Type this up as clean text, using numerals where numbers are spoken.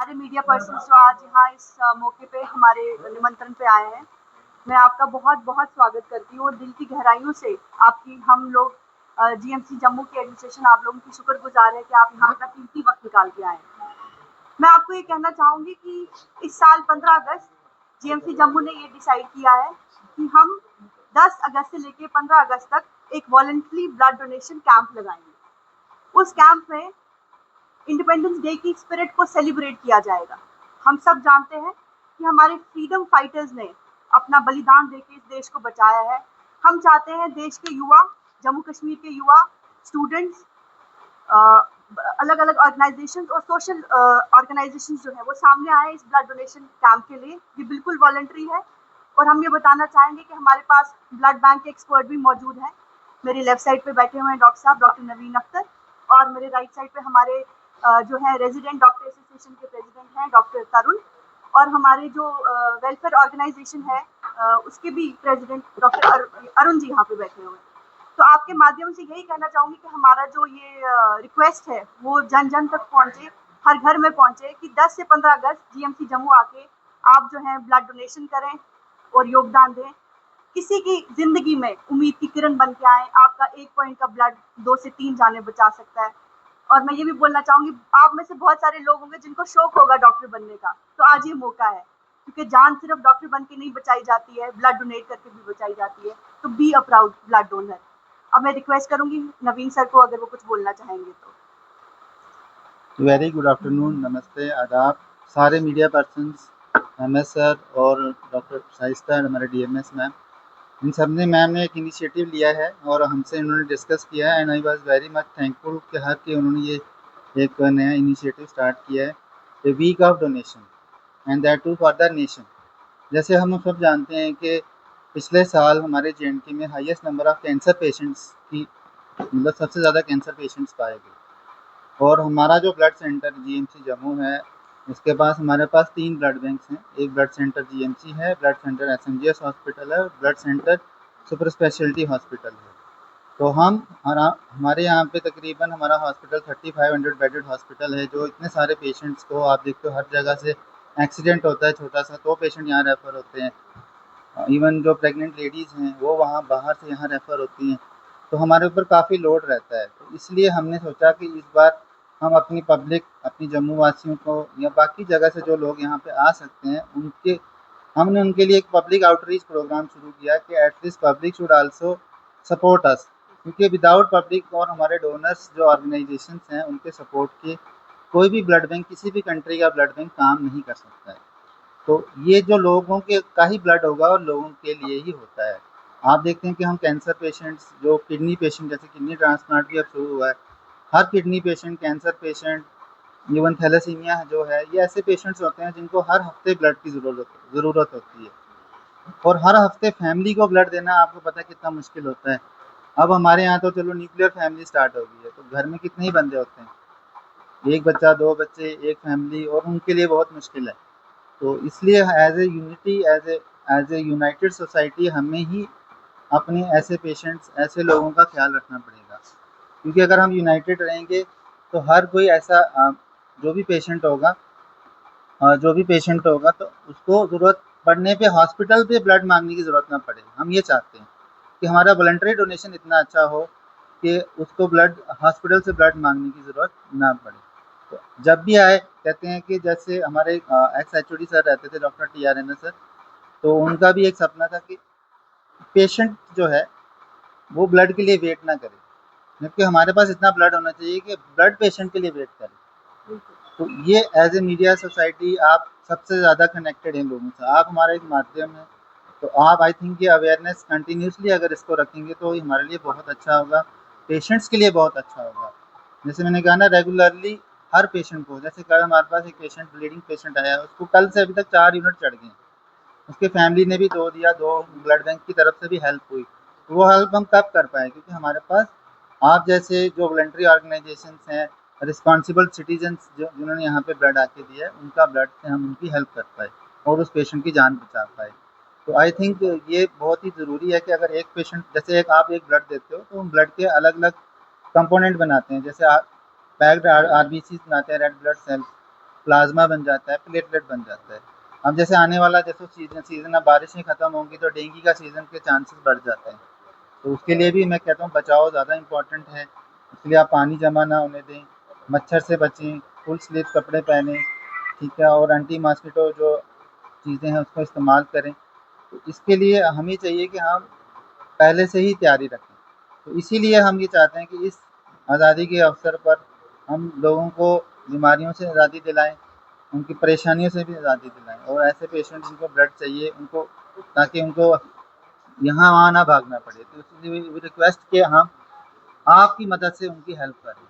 सारे media person जो आज यहाँ इस मौके पे हमारे निमंत्रण पे आए हैं, मैं आपका बहुत बहुत स्वागत करती हूँ और दिल की गहराइयों से आपकी हम लोग जीएमसी जम्मू की एडमिनिस्ट्रेशन आप लोगों की शुक्रगुजार है कि आप यहाँ अपना कीमती वक्त निकाल के आए। मैं आपको ये कहना चाहूँगी कि इस साल 15 अगस्त जीएमसी जम्मू ने ये डिसाइड किया है कि हम 10 अगस्त से लेकर 15 अगस्त तक एक वॉलंटरी ब्लड डोनेशन कैंप लगाएंगे। उस कैंप में इंडिपेंडेंस डे की स्पिरिट को सेलिब्रेट किया जाएगा। हम सब जानते हैं कि हमारे फ्रीडम फाइटर्स ने अपना बलिदान देकर इस देश को बचाया है। हम चाहते हैं देश के युवा, जम्मू कश्मीर के युवा, स्टूडेंट्स, अलग अलग ऑर्गेनाइजेशंस और सोशल ऑर्गेनाइजेशंस जो है वो सामने आए इस ब्लड डोनेशन कैंप के लिए। ये बिल्कुल वॉलंटरी है और हम ये बताना चाहेंगे कि हमारे पास ब्लड बैंक के एक्सपर्ट भी मौजूद हैं। मेरे लेफ्ट साइड पे बैठे हुए हैं डॉक्टर साहब, डॉक्टर नवीन अख्तर, और मेरे राइट साइड पे हमारे जो है रेजिडेंट डॉक्टर एसोसिएशन के प्रेसिडेंट हैं डॉक्टर तरुण, और हमारे जो वेलफेयर ऑर्गेनाइजेशन है उसके भी प्रेसिडेंट डॉक्टर अरुण जी यहाँ पे बैठे हुए हैं। तो आपके माध्यम से यही कहना चाहूँगी कि हमारा जो ये रिक्वेस्ट है वो जन जन तक पहुँचे, हर घर में पहुँचे कि 10 से 15 अगस्त जीएमसी जम्मू आके आप जो है ब्लड डोनेशन करें और योगदान दें। किसी की जिंदगी में उम्मीद की किरण बन के आए। आपका 1 पॉइंट का ब्लड 2 से 3 जाने बचा सकता है। और मैं ये भी बोलना चाहूँगी, आप में से बहुत सारे लोग होंगे जिनको शौक होगा डॉक्टर बनने का, तो आज ये मौका है, क्योंकि जान सिर्फ डॉक्टर बन के नहीं बचाई जाती है, ब्लड डोनेट करके भी बचाई जाती है। तो be a proud blood donor. अब मैं रिक्वेस्ट करूंगी नवीन सर को, अगर वो कुछ बोलना चाहेंगे तो। वेरी गुड आफ्टरनून, नमस्ते, आदाब सारे मीडिया पर्सन्स, एमएस सर और डॉक्टर शाइस्ता हमारे डीएमएस मैम, इन सब ने मैम ने एक इनिशिएटिव लिया है और हमसे इन्होंने डिस्कस किया है and I was very much thankful कि उन्होंने ये एक नया इनिशिएटिव स्टार्ट किया है, a week of donation and that too for the nation. जैसे हम सब जानते हैं कि पिछले साल हमारे जेएनके में highest number of cancer patients की मतलब सबसे ज़्यादा कैंसर पेशेंट्स पाए गए और हमारा जो ब्लड सेंटर जीएमसी जम्मू है उसके पास हमारे पास 3 ब्लड बैंक्स हैं। एक ब्लड सेंटर जीएमसी है, ब्लड सेंटर एसएमजीएस हॉस्पिटल है, blood centre super speciality hospital है। तो हमारे यहाँ पे तकरीबन हमारा हॉस्पिटल 3500 बेडेड हॉस्पिटल है, जो इतने सारे पेशेंट्स को आप देखते हो हर जगह से एक्सीडेंट होता है छोटा सा तो पेशेंट यहाँ रेफ़र होते हैं। इवन जो प्रेग्नेंट लेडीज़ हैं वो वहाँ बाहर से यहाँ रेफ़र होती हैं, तो हमारे ऊपर काफ़ी लोड रहता है। तो इसलिए हमने सोचा कि इस बार हम अपनी पब्लिक, अपनी जम्मू वासियों को या बाकी जगह से जो लोग यहाँ पे आ सकते हैं हमने उनके लिए एक पब्लिक आउटरीच प्रोग्राम शुरू किया कि at least public should also support us, क्योंकि विदाउट पब्लिक और हमारे डोनर्स जो ऑर्गेनाइजेशंस हैं उनके सपोर्ट के कोई भी ब्लड बैंक, किसी भी कंट्री का ब्लड बैंक काम नहीं कर सकता है। तो ये जो लोगों के का ही ब्लड होगा और लोगों के लिए ही होता है। आप देखते हैं कि हम कैंसर पेशेंट्स, जो किडनी पेशेंट, जैसे किडनी ट्रांसप्लांट भी अब शुरू हुआ है, हर kidney patient, cancer patient, even thalassemia जो है, ये ऐसे पेशेंट्स होते हैं जिनको हर हफ्ते ब्लड की ज़रूरत होती है और हर हफ्ते फैमिली को ब्लड देना आपको पता है कितना मुश्किल होता है। अब हमारे यहाँ तो चलो न्यूक्लियर फैमिली स्टार्ट हो गई है, तो घर में कितने ही बंदे होते हैं, 1 बच्चा, 2 बच्चे, 1 फैमिली, और उनके लिए बहुत मुश्किल है। तो इसलिए as a unity, as a united society हमें ही अपने ऐसे पेशेंट्स, ऐसे लोगों का ख्याल रखना पड़ेगा, क्योंकि अगर हम यूनाइटेड रहेंगे तो हर कोई ऐसा जो भी पेशेंट होगा तो उसको ज़रूरत पड़ने पे हॉस्पिटल पे ब्लड मांगने की ज़रूरत ना पड़े। हम ये चाहते हैं कि हमारा वॉलंटरी डोनेशन इतना अच्छा हो कि उसको हॉस्पिटल से ब्लड मांगने की ज़रूरत ना पड़े। तो जब भी आए कहते हैं कि जैसे हमारे एक्स एचओडी सर रहते थे, डॉक्टर टीआरएन सर, तो उनका भी एक सपना था कि पेशेंट जो है वो ब्लड के लिए वेट ना करे, जबकि हमारे पास इतना ब्लड होना चाहिए कि ब्लड पेशेंट के लिए वेट करे। तो ये एज ए मीडिया सोसाइटी आप सबसे ज़्यादा कनेक्टेड हैं लोगों से, आप हमारा एक माध्यम है, तो आप आई थिंक ये अवेयरनेस कंटिन्यूसली अगर इसको रखेंगे तो हमारे लिए बहुत अच्छा होगा, पेशेंट्स के लिए बहुत अच्छा होगा। जैसे मैंने कहा ना, रेगुलरली हर पेशेंट को, जैसे कल हमारे पास एक पेशेंट, ब्लीडिंग पेशेंट आया, उसको कल से अभी तक 4 यूनिट चढ़ गए, उसके फैमिली ने भी 2 दिया, 2 ब्लड बैंक की तरफ से भी हेल्प हुई। तो वो हेल्प हम तब कर पाए क्योंकि हमारे पास आप जैसे जो वॉलंटरी ऑर्गेनाइजेशंस हैं, रिस्पॉन्सिबल सिटीजन्स जिन्होंने यहाँ पे ब्लड आके दिया है, उनका ब्लड से हम उनकी हेल्प कर पाए और उस पेशेंट की जान बचा पाए। तो आई थिंक ये बहुत ही ज़रूरी है कि अगर एक पेशेंट, जैसे आप एक ब्लड देते हो तो उन ब्लड के अलग अलग कंपोनेंट बनाते हैं, जैसे पैक्ड आरबीसी बनाते हैं, रेड ब्लड सेल्स, प्लाज्मा बन जाता है, प्लेटलेट बन जाता है। अब जैसे आने वाला जैसे सीज़न अब बारिशें ख़त्म होंगी तो डेंगू का सीज़न के चांसेस बढ़ जाते हैं। तो उसके लिए भी मैं कहता हूँ बचाव ज़्यादा इम्पोर्टेंट है, इसलिए आप पानी जमा ना होने दें, मच्छर से बचें, फुल स्लीव कपड़े पहनें, ठीक है, और एंटी मॉस्किटो जो चीज़ें हैं उसको इस्तेमाल करें। तो इसके लिए हमें चाहिए कि हम पहले से ही तैयारी रखें। तो इसीलिए हम ये चाहते हैं कि इस आज़ादी के अवसर पर हम लोगों को बीमारियों से आज़ादी दिलाएँ, उनकी परेशानियों से भी आज़ादी दिलाएँ, और ऐसे पेशेंट जिनको ब्लड चाहिए उनको, ताकि उनको यहाँ-वहाँ ना भागना पड़े। तो इसलिए रिक्वेस्ट कि हम आपकी मदद से उनकी हेल्प करें।